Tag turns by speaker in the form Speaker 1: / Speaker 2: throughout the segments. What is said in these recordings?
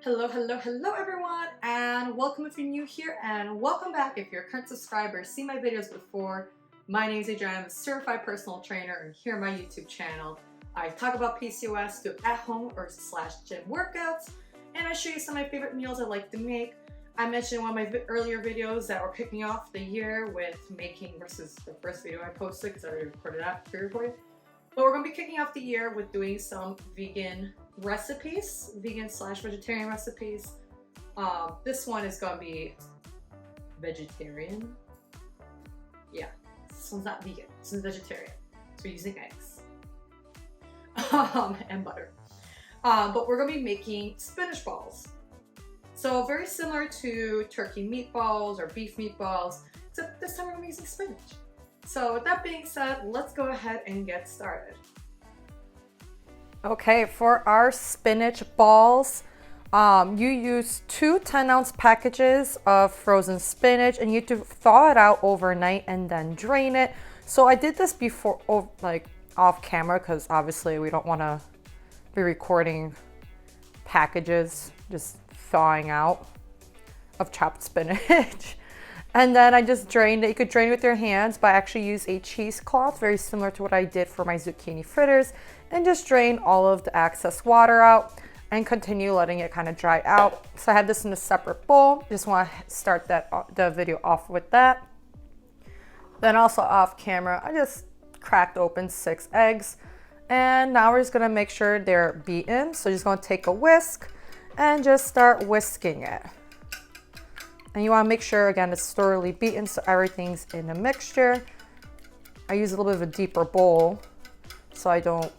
Speaker 1: Hello, hello, hello everyone, and welcome if you're new here, and welcome back if you're a current subscriber, seen my videos before. My name is Adriana, I'm a certified personal trainer, and here on my YouTube channel, I talk about PCOS, do at-home or / gym workouts, and I show you some of my favorite meals I like to make. I mentioned in one of my earlier videos that we're kicking off the year with making, versus the first video I posted because I already recorded that pre-recorded. But we're going to be kicking off the year with doing some vegan recipes, vegan / vegetarian recipes. This one is going to be vegetarian. Yeah, this one's not vegan, this one's vegetarian. So we're using eggs and butter. But we're going to be making spinach balls. So very similar to turkey meatballs or beef meatballs, except this time we're going to be using spinach. So with that being said, let's go ahead and get started. Okay, for our spinach balls, you use 2 10-ounce packages of frozen spinach, and you have to thaw it out overnight and then drain it. So I did this before, like off camera, because obviously we don't want to be recording packages just thawing out of chopped spinach. And then I just drained it. You could drain it with your hands, but I actually use a cheesecloth, very similar to what I did for my zucchini fritters, and just drain all of the excess water out and continue letting it kind of dry out. So I have this in a separate bowl. Just want to start the video off with that. Then also off camera, I just cracked open 6 eggs. And now we're just gonna make sure they're beaten. So just gonna take a whisk and just start whisking it. And you want to make sure, again, it's thoroughly beaten so everything's in a mixture. I use a little bit of a deeper bowl so I don't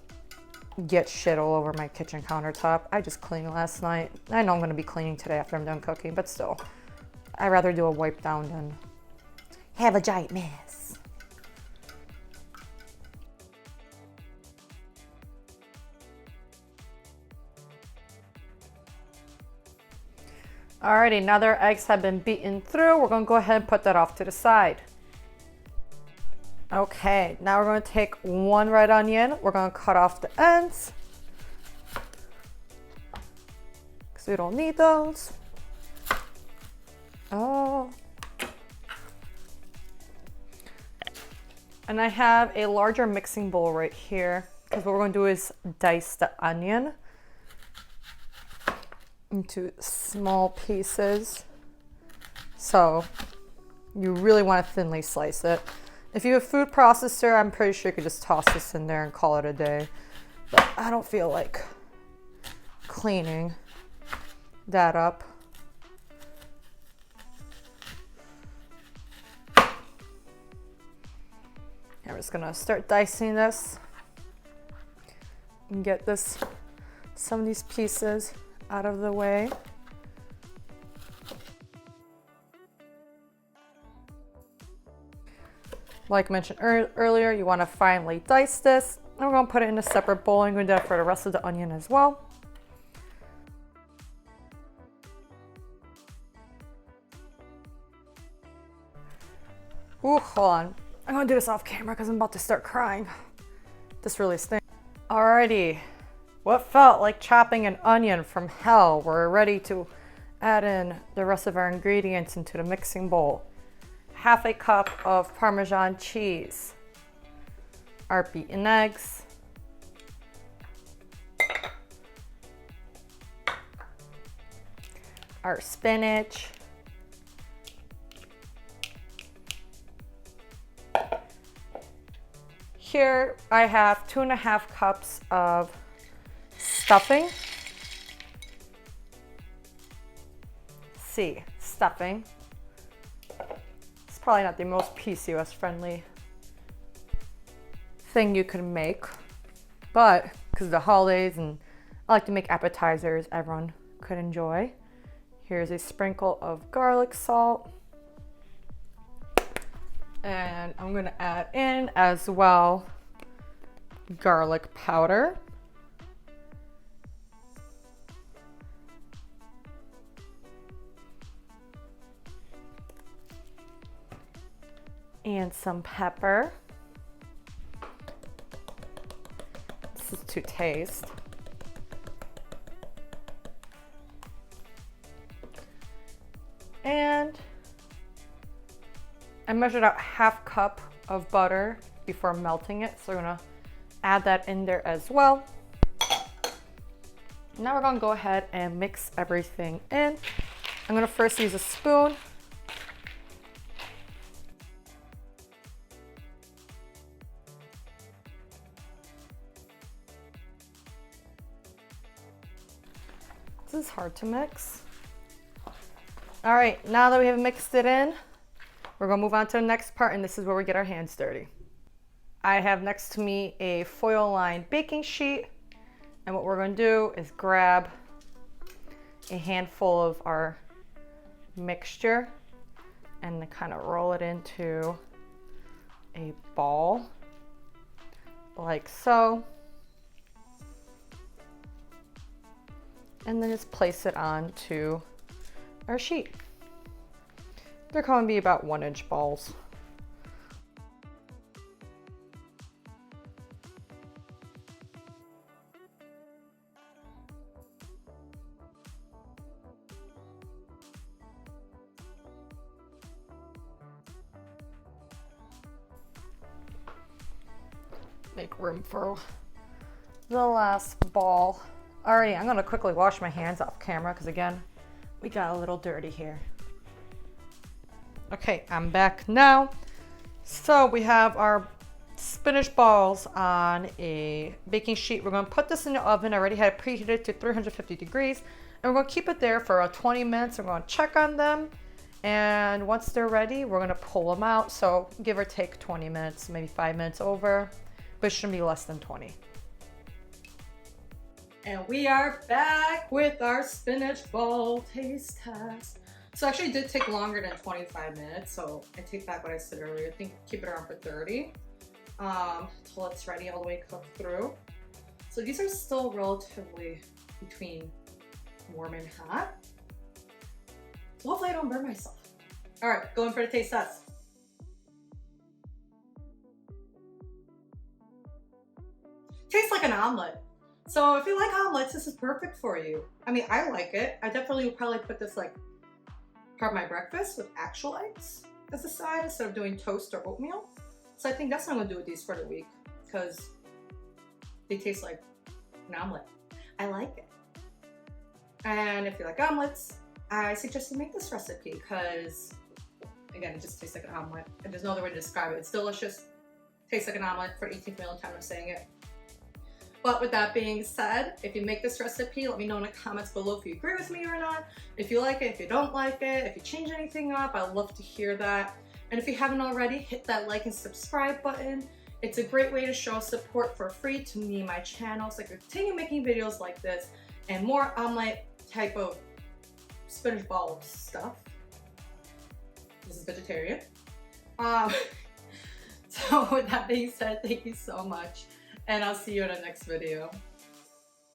Speaker 1: get shit all over my kitchen countertop. I just cleaned last night. I know I'm going to be cleaning today after I'm done cooking, but still, I'd rather do a wipe down than have a giant mess. Alrighty, now that our eggs have been beaten through, we're going to go ahead and put that off to the side. Okay, now we're going to take 1 red onion. We're going to cut off the ends because we don't need those. Oh. And I have a larger mixing bowl right here because what we're going to do is dice the onion into small pieces. So you really want to thinly slice it. If you have a food processor, I'm pretty sure you could just toss this in there and call it a day. But I don't feel like cleaning that up. I'm just gonna start dicing this and get some of these pieces out of the way. Like mentioned earlier, you want to finely dice this. And we're going to put it in a separate bowl. I'm going to do that for the rest of the onion as well. Ooh, hold on. I'm going to do this off camera because I'm about to start crying. This really stinks. Alrighty. What felt like chopping an onion from hell. We're ready to add in the rest of our ingredients into the mixing bowl. Half a cup of Parmesan cheese, our beaten eggs, our spinach, here I have 2.5 cups of stuffing. Stuffing. It's probably not the most PCOS friendly thing you can make, but because of the holidays and I like to make appetizers everyone could enjoy. Here's a sprinkle of garlic salt. And I'm gonna add in as well garlic powder. And some pepper. This is to taste. And I measured out ½ cup of butter before melting it, so we're gonna add that in there as well. Now we're gonna go ahead and mix everything in. I'm gonna first use a spoon. This is hard to mix. All right, now that we have mixed it in, we're gonna move on to the next part, and this is where we get our hands dirty. I have next to me a foil-lined baking sheet, and what we're gonna do is grab a handful of our mixture and then kind of roll it into a ball, like so. And then just place it onto our sheet. They're going to be about 1-inch balls. Make room for the last ball. Alrighty, I'm gonna quickly wash my hands off camera because again, we got a little dirty here. Okay, I'm back now. So we have our spinach balls on a baking sheet. We're gonna put this in the oven. I already had it preheated to 350 degrees. And we're gonna keep it there for 20 minutes. We're gonna check on them. And once they're ready, we're gonna pull them out. So give or take 20 minutes, maybe 5 minutes over, but it shouldn't be less than 20. And we are back with our spinach ball taste test. So actually it did take longer than 25 minutes. So I take back what I said earlier. I think keep it around for 30 until it's ready all the way cooked through. So these are still relatively between warm and hot. So hopefully I don't burn myself. All right, going for the taste test. Tastes like an omelet. So if you like omelets, this is perfect for you. I mean, I like it. I definitely would probably put this like part of my breakfast with actual eggs as a side instead of doing toast or oatmeal. So I think that's what I'm gonna do with these for the week because they taste like an omelet. I like it. And if you like omelets, I suggest you make this recipe because again, it just tastes like an omelet. And there's no other way to describe it. It's delicious. Tastes like an omelet for 18th million time I'm saying it. But with that being said, if you make this recipe, let me know in the comments below if you agree with me or not. If you like it, if you don't like it, if you change anything up, I'd love to hear that. And if you haven't already, hit that like and subscribe button. It's a great way to show support for free to me and my channel so I can continue making videos like this and more omelet type of spinach ball stuff. This is vegetarian. So with that being said, thank you so much. And I'll see you in the next video.